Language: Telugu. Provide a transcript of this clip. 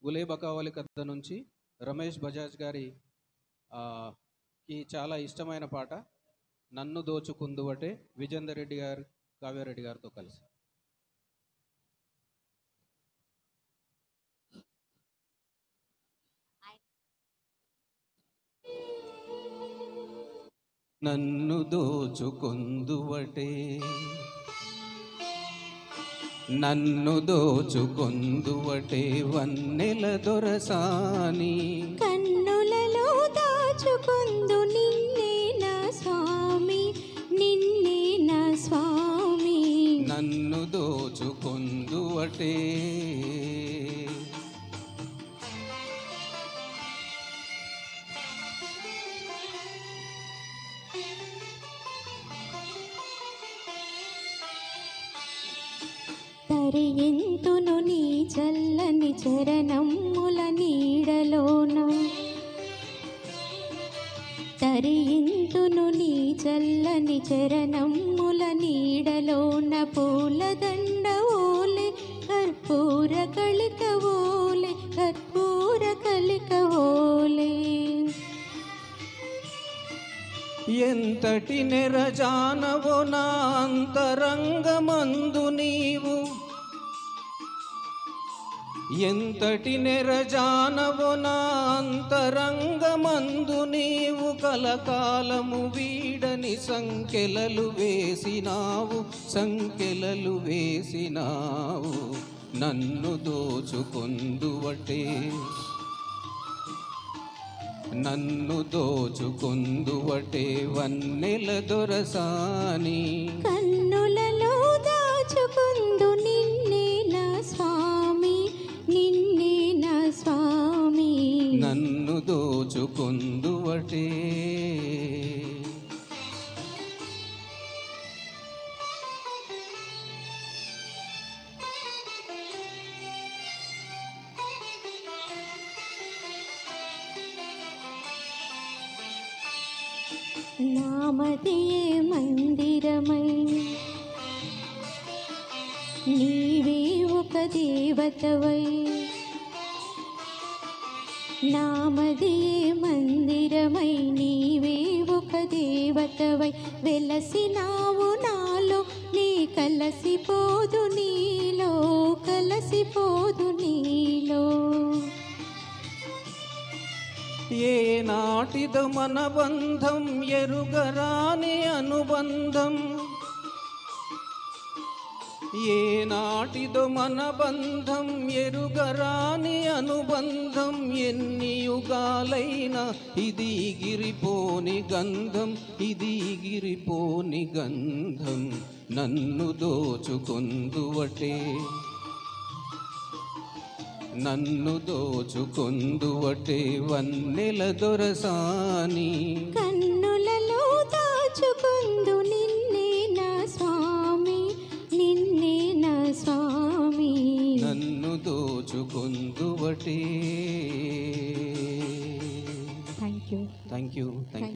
గులేబకావలి కథ నుంచి రమేష్ బజాజ్ గారి కి చాలా ఇష్టమైన పాట నన్ను దోచుకుందువటే విజేందర్ రెడ్డి గారు కావ్యారెడ్డి గారితో కలిసి. నన్ను దోచుకుందువటే నన్ను దోచుకుందువటే వన్నెల దొరసాని కన్నులలో దాచుకుందు నిన్నే నా స్వామి నిన్నే నా స్వామి నన్ను దోచుకుందువటే తరియంతును నీ చల్లని చరణముల నీడలోన తరియంతును నీ చల్లని చరణముల నీడలోన పూలదండ ఓలే కర్పూర కలిక ఓలే కర్పూర కలిక ఓలే ఎంతటి నెరజానవో నా అంతరంగమందు నీవు ఎంతటి నెరజానవో నా అంతరంగమందు నీవు కలకాలము వీడని సంకెలలు వేసినావు సంకెలలు వేసినావు నన్ను దోచుకుందువటే నన్ను దోచుకుందువటే వన్నెల దొరసాని కన్నులలో దాచుకుందు నిన్నే నా స్వామి నిన్నే నా స్వామి నన్ను దోచుకుందువటే నామదియే మందిరమై నీవే ఒక దేవతవై నామదియే మందిరమై నీవే ఒక దేవతవై వెలసినావు నాలో నీ కలసిపోదు నీలో కలసిపోదు నీలో ఏ నాటిదో మన బంధం ఎరుగరాని అనుబంధం ఏ నాటిదో మన బంధం ఎరుగరాని అనుబంధం ఎన్ని యుగాలైనా ఇది గిరిపోని గంధం ఇది గిరిపోని గంధం నన్ను దోచుకుందువటే నన్ను దోచుకుందువటే వన్నెల దొరసాని కన్నులలో దాచుకుందు నిన్నే నా స్వామి నిన్నే నా స్వామి నన్ను దోచుకుందువటే. Thank you thank you.